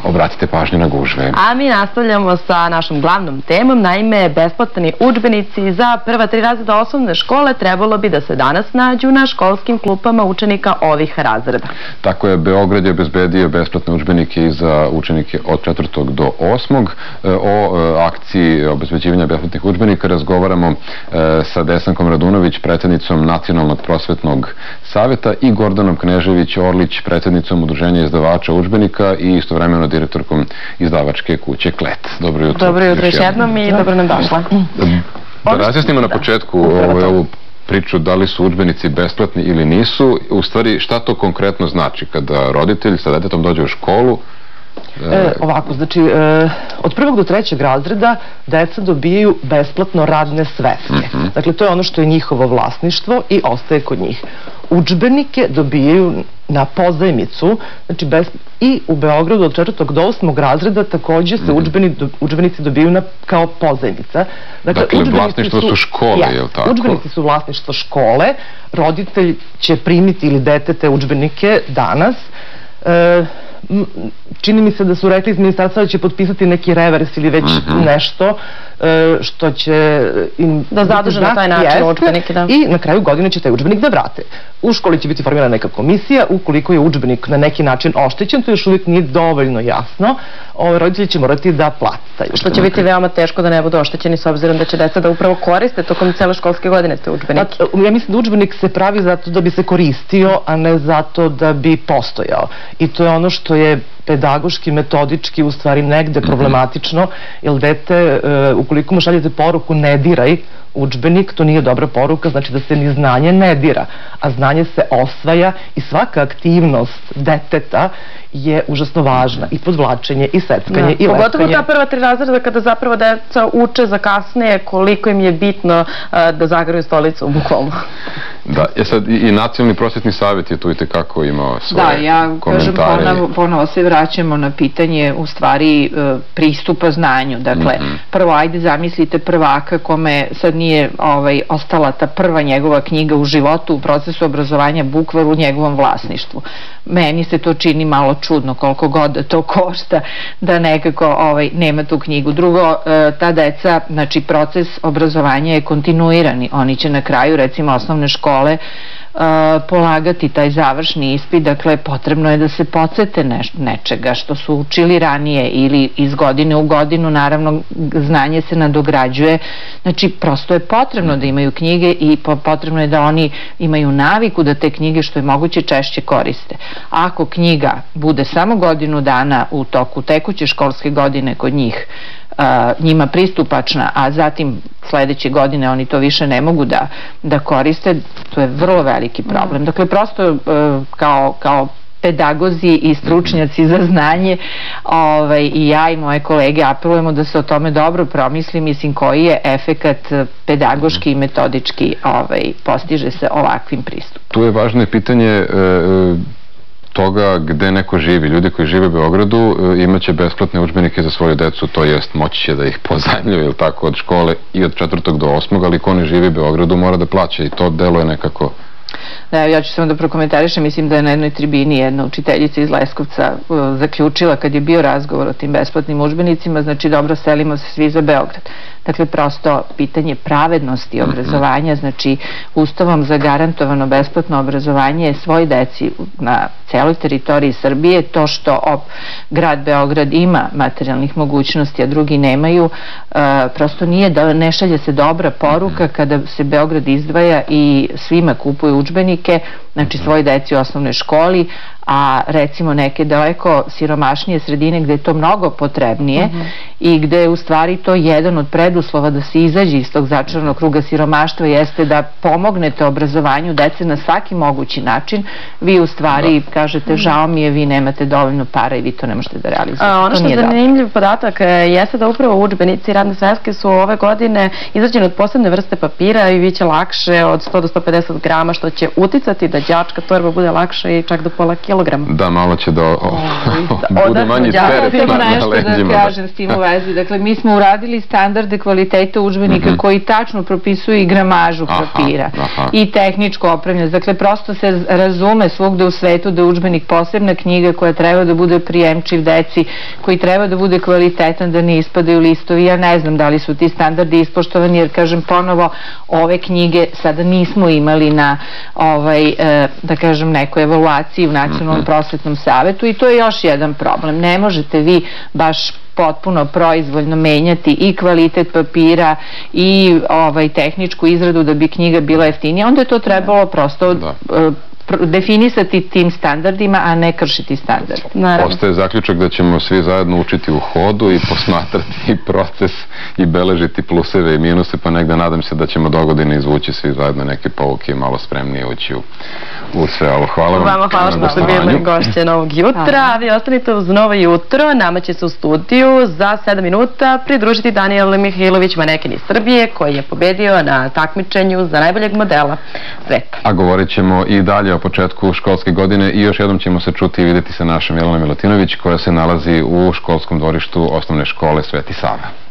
obratite pažnju na gužve. A mi nastavljamo sa našom glavnom temom. Naime, besplatni udžbenici za prva 3 razreda osnovne škole trebalo bi da se danas nađu na školskim klupama učenika ovih razreda. Tako je, Beograd je obezbedio besplatne udžbenike i za učenike od 4. do 8. O akciji obezbeđivanja besplatnih udžbenika razgovaramo sa Desankom Radunović, predsjednicom Nacionalnog prosvetnog saveta, i Gordanom Knežević-Orlić, predsjednicom Udruženja izdavača udžbenika i istovremeno direktorkom izdavačke kuće Klet. Dobro jutro. Dobro jutro još jednom i dobro nam došla. Da razjasnimo na početku ovu priču da li su udžbenici besplatni ili nisu. U stvari, šta to konkretno znači kada roditelj sa detetom dođe u školu? Ovako, znači, od 1. do 3. razreda deca dobijaju besplatno radne sveske. Dakle, to je ono što je njihovo vlasništvo i ostaje kod njih. Udžbenike dobijaju na pozajmicu, znači i u Beogradu od 4. do 8. razreda također se udžbenici dobijaju kao pozajmica. Dakle, vlasništvo su škole, je li tako? Udžbenici su vlasništvo škole, roditelj će primiti ili dete te udžbenike danas. Čini mi se da su rekli iz ministarstva da će potpisati neki revers ili već nešto što će im da zadrže na taj način udžbenike. I na kraju godine će taj udžbenik da vrate. U školi će biti formirana neka komisija, ukoliko je udžbenik na neki način oštećen, to još uvijek nije dovoljno jasno, roditelji će morati da plate taj udžbenik. Što će biti veoma teško da ne budu oštećeni s obzirom da će deca da upravo koriste tokom cele školske godine te udžbenike. Ja mislim da udžbenik se pravi zato da bi se koristio, a ne zato da bi postojao. I to je ono što je pedagoški, metodički u stvari negde problematično, jer dete, ukoliko mu šaljete poruku ne diraj udžbenik, to nije dobra poruka, znači da se ni znanje ne dira, a znanje se osvaja i svaka aktivnost deteta je užasno važna, i podvlačenje, i seckanje, i letkanje. Pogotovo ta prva 3 razreda kada zapravo deca uče za kasnije koliko im je bitno da zagraju stolicu bukvalno. Da, sad i Nacionalni prosvetni savjet je tu i tekako imao svoje komentare. Da, ja kažem, ponovo se vraćamo na pitanje u stvari pristupa znanju. Dakle, prvo ajde zamislite prvaka kome sad nije ostala ta prva njegova knjiga u životu, u procesu obrazovanja bukvalno u njegovom vlasništvu. Meni se to čini malo čudno koliko god da to košta da nekako nema tu knjigu. Drugo, ta deca, znači proces obrazovanja je kontinuirani. Oni će na kraju, recimo osnovne škole, polagati taj završni ispit, dakle potrebno je da se podsete nečega što su učili ranije ili iz godine u godinu, naravno znanje se nadograđuje, znači prosto je potrebno da imaju knjige i potrebno je da oni imaju naviku da te knjige što je moguće češće koriste. Ako knjiga bude samo godinu dana u toku tekuće školske godine kod njima pristupačna, a zatim sledeće godine oni to više ne mogu da koriste, to je vrlo veliki problem. Dakle, prosto kao pedagozi i stručnjaci za znanje i ja i moje kolege apelujemo da se o tome dobro promisli, mislim koji je efekat pedagoški i metodički postiže se ovakvim pristupom. Tu je važno pitanje toga gde neko živi. Ljudi koji žive u Beogradu imaće besplatne udžbenike za svoju decu, to jest moći će da ih pozajmljuju ili tako od škole i od 4. do 8. ali ko ne živi u Beogradu mora da plaća i to delo je nekako... Ja ću samo da prokomentarišem, mislim da je na jednoj tribini jedna učiteljica iz Leskovca zaključila kad je bio razgovor o tim besplatnim udžbenicima, znači dobro, selimo se svi za Beograd. Dakle, prosto pitanje pravednosti obrazovanja, znači Ustavom zagarantovano besplatno obrazovanje je svoj deci na celoj teritoriji Srbije. To što grad Beograd ima materijalnih mogućnosti, a drugi nemaju, prosto ne šalje se dobra poruka kada se Beograd izdvaja i svima kupuje udžbenike, znači svoj deci u osnovnoj školi, a recimo neke daleko siromašnije sredine gde je to mnogo potrebnije i gde je u stvari to jedan od preduslova da se izađe iz tog začaranog kruga siromaštva jeste da pomognete obrazovanju dece na svaki mogući način. Vi u stvari kažete žao mi je, vi nemate dovoljno para i vi to ne možete da realizujete. Ono što je zanimljiv podatak jeste da upravo udžbenici i radne sveske su ove godine izrađene od posebne vrste papira i biće lakše od 100 do 150 grama, što će uticati da đačka torba bude lakša i čak do pola kilograma. kilograma. Da, malo će da bude manji teret na leđima. Samo nešto da kažem s tim u vezi. Dakle, mi smo uradili standarde kvaliteta udžbenika koji tačno propisuju i gramažu papira i tehničko opremljenost. Dakle, prosto se razume svugde u svetu da je udžbenik posebna knjiga koja treba da bude prijemčiv deci, koji treba da bude kvalitetan, da ne ispadaju listovi. Ja ne znam da li su ti standardi ispoštovani, jer kažem ponovo, ove knjige sada nismo imali na da kažem nekoj evaluaciji u Nacionalnom prosvetnom savetu i to je još jedan problem. Ne možete vi baš potpuno proizvoljno menjati i kvalitet papira i tehničku izradu da bi knjiga bila jeftinija. Onda je to trebalo prosto definisati tim standardima, a ne kršiti standard. Ostaje zaključak da ćemo svi zajedno učiti u hodu i posmatrati proces i beležiti pluseve i minuse, pa negde nadam se da ćemo dogodine izvući svi zajedno neke pouke i malo spremnije ući u sve ovo. Hvala vam. Hvala što ste bili gošće Novog jutra, a vi ostanite uz Novo jutro. Nama će se u studiju za 7 minuta pridružiti Danijel Mihajlović, manekin iz Srbije, koji je pobedio na takmičenju za najboljeg modela sveta. A govorit ćemo i dalje o početku školske godine i još jednom ćemo se čuti i vidjeti sa našom Jelenom Milutinović, koja se nalazi u školskom dvorištu osnovne škole Sveti Sava.